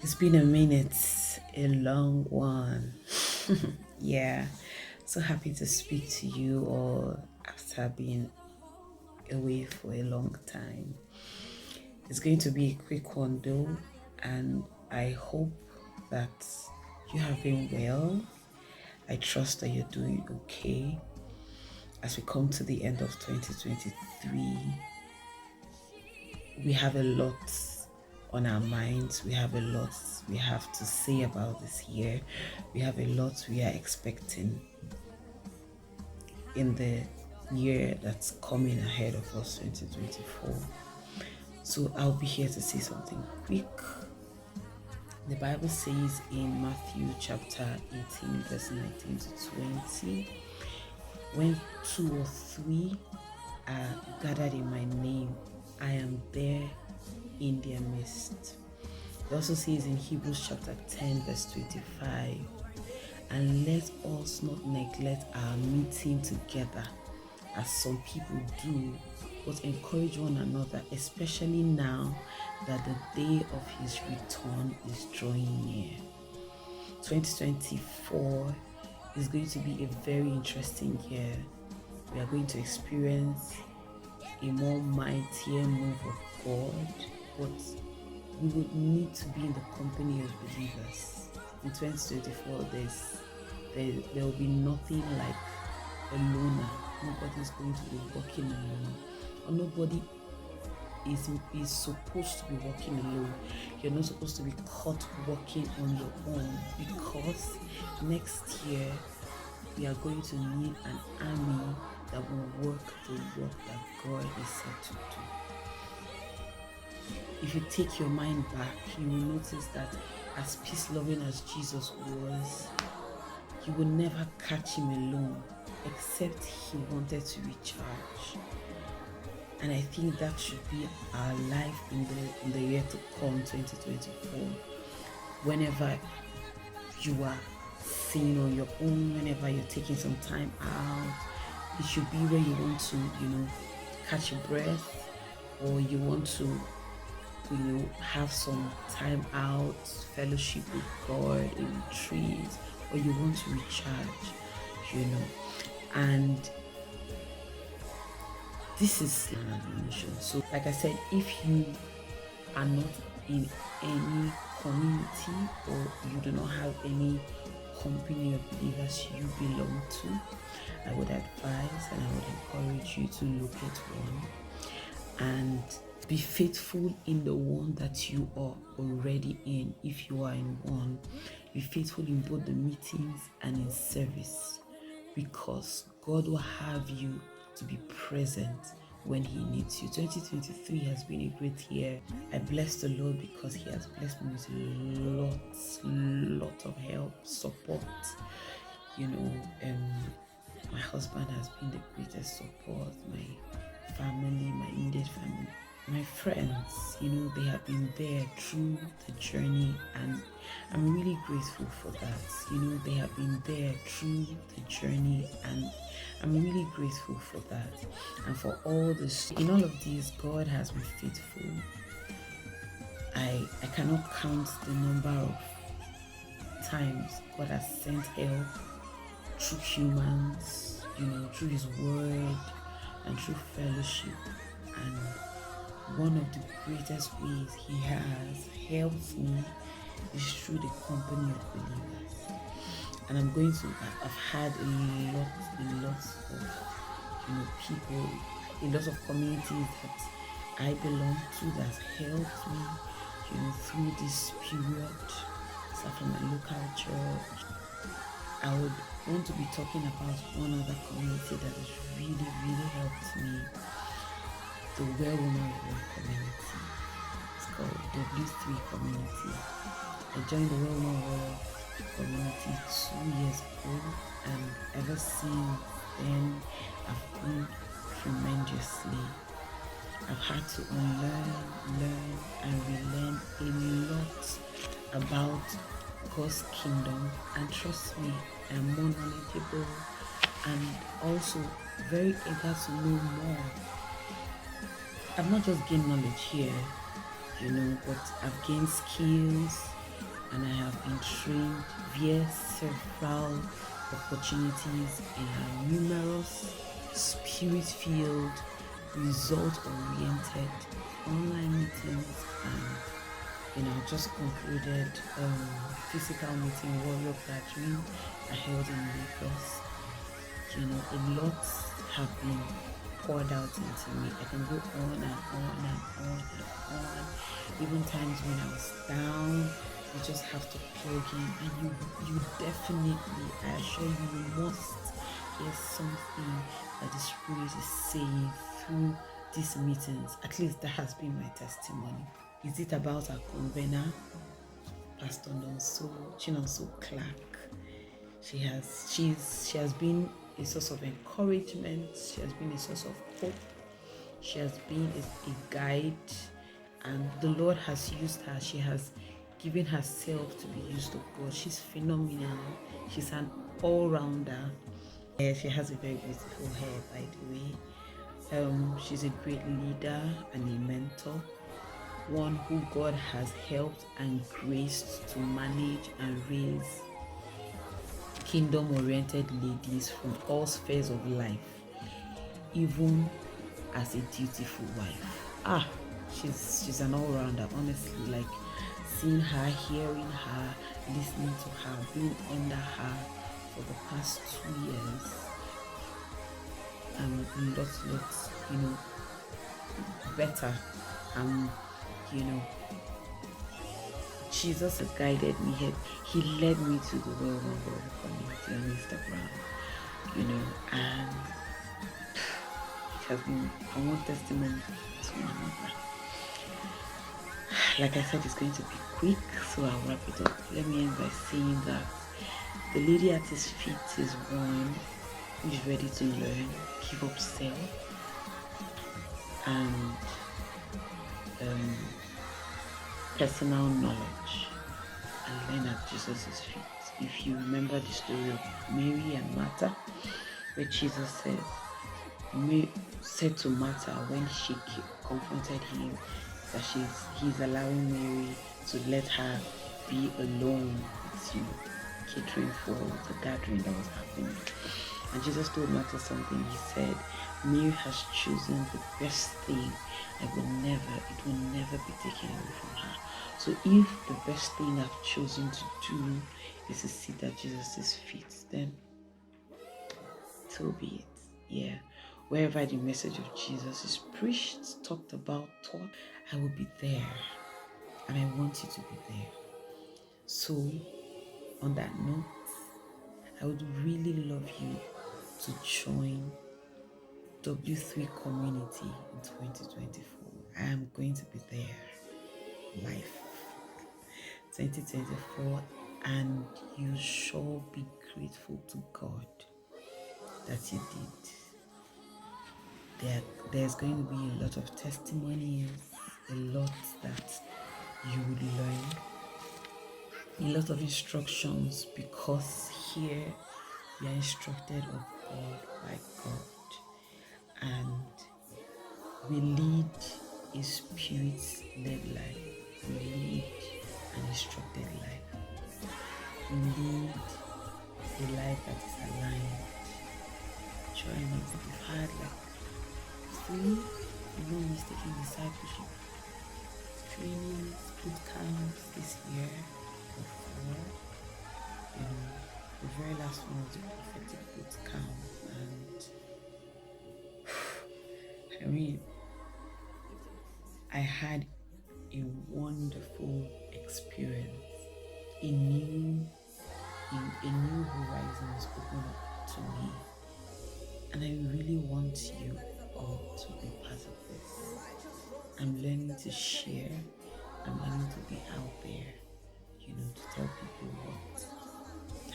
It's been a minute, a long one. Yeah, so happy to speak to you all after being away for a long time. It's going to be a quick one though, and I hope that you have been well. I trust that you're doing okay. As we come to the end of 2023, we have a lot on our minds. We have a lot we have to say about this year. We have a lot we are expecting in the year that's coming ahead of us, 2024. So I'll be here to say something quick. The Bible says in Matthew chapter 18, verse 19 to 20, when two or three are gathered in my name, I am there in their midst. It also says in Hebrews chapter 10, verse 25, and let us not neglect our meeting together as some people do, but encourage one another, especially now that the day of his return is drawing near. 2024 is going to be a very interesting year. We are going to experience a more mightier move of God, but we would need to be in the company of believers. In 2024, there will be nothing like a loner. Nobody's going to be walking alone, or nobody is supposed to be walking alone. You're not supposed to be caught walking on your own, because next year we are going to need an army that will work the work that God is set to do. If you take your mind back, you will notice that as peace-loving as Jesus was, you will never catch him alone, except he wanted to recharge. And I think that should be our life in the year to come, 2024. Whenever you are singing on your own, whenever you're taking some time out, it should be where you want to, catch your breath, or you want to, have some time out, fellowship with God, a retreat, or you want to recharge, and this is an admonition. So like I said, if you are not in any community, or you do not have any company of believers you belong to, I would advise and I would encourage you to locate one and be faithful in the one that you are already in. If you are in one, be faithful in both the meetings and in service, because God will have you to be present when he needs you. 2023 has been a great year. I bless the Lord because he has blessed me with lot of help, support. My husband has been the greatest support, my family, my immediate family, my friends, they have been there through the journey, and I'm really grateful for that. They have been there through the journey, and I'm really grateful for that. And for all this, in all of these, God has been faithful. I cannot count the number of times God has sent help through humans, through his word and through fellowship. And one of the greatest ways he has helped me is through the company of believers. And I've had a lot of people, a lot of communities that I belong to that helped me, through this period. So from my local church, I would want to be talking about one other community that has really, really helped me. The Well Woman World community. It's called W3 community. I joined the Well Woman World community 2 years ago, and ever since then I've grown tremendously. I've had to unlearn, learn and relearn a lot about God's kingdom, and trust me, I'm more knowledgeable and also very eager to know more. I've not just gained knowledge here, but I've gained skills, and I have been trained via several opportunities in numerous spirit-filled, result-oriented online meetings, and just concluded physical meeting, warrior gathering I held in Lagos. A lot have been poured out into me. I can go on and on and on and on. Even times when I was down, you just have to plug in, and you definitely, I assure you must hear something that the Spirit is saying through these meetings. At least that has been my testimony. Is it about a convener, Pastor Chinonso Clark? She has been a source of encouragement. She has been a source of hope. She has been a guide, and the Lord has used her. She has given herself to be used of God. She's phenomenal. She's an all-rounder. She has a very beautiful hair, by the way. She's a great leader and a mentor, one who God has helped and graced to manage and raise kingdom-oriented ladies from all spheres of life, even as a dutiful wife. She's an all-rounder, honestly. Like, seeing her, hearing her, listening to her, being under her for the past 2 years, lots better. Jesus has guided me. He led me to the Well One World community on Instagram, and it has been from one testimony to another. Like I said, it's going to be quick, so I'll wrap it up. Let me end by saying that the lady at his feet is one who is ready to learn, give up self, and personal knowledge, and learn at Jesus' feet. If you remember the story of Mary and Martha, where Jesus said to Martha when she confronted him that he's allowing Mary to let her be alone with catering for the gathering that was happening. And Jesus told Martha something. He said, Mary has chosen the best thing. It will never be taken away from her. So if the best thing I've chosen to do is to sit at Jesus' feet, then so be it. Yeah. Wherever the message of Jesus is preached, talked about, taught, I will be there. And I want you to be there. So, on that note, I would really love you to join W3 community in 2024. I am going to be there live 2024, and you shall be grateful to God that you did. There's going to be a lot of testimonies, a lot that you would learn, a lot of instructions, because here we are instructed of God by God, and we lead a spirit-led life. We lead an instructed life. We lead a life that is aligned. Join us. We've had 3, if no mistaken, discipleship trainings, boot camps this year, or 4. The very last one was the prophetic boot camp, and I had a wonderful experience. A new horizon was opened up to me, and I really want you all to be part of this. I'm learning to share. I'm learning to be out there, to tell people what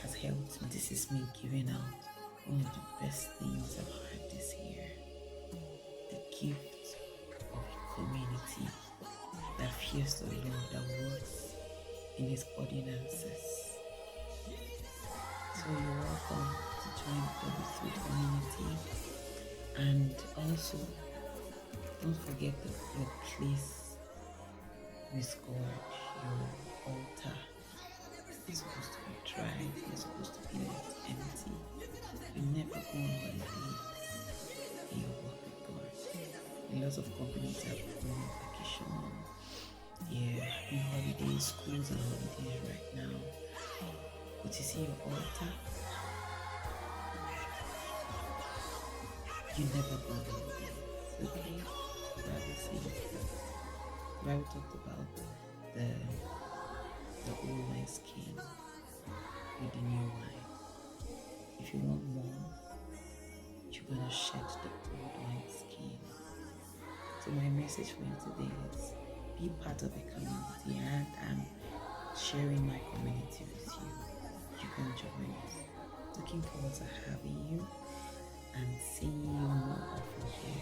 has helped me. This is me giving out one of the best things I've heard this year. The gift of a community that fears the Lord, that works in His ordinances. So you're welcome to join W3 community, and also don't forget your place with God, your altar. It's supposed to be dry. It's supposed to be left empty. You never go on holidays in your work with God. A lot of companies have gone on vacation. Yeah, in holidays, schools are holidays right now. But you see your altar, you never go on holidays. Okay? The Bible says that. The Bible talked about the old wineskin with the new wine. If you want more, you're gonna shed the old wineskin. So my message for you today is be part of a community, and I'm sharing my community with you. You can join us. Looking forward to having you and seeing you more often here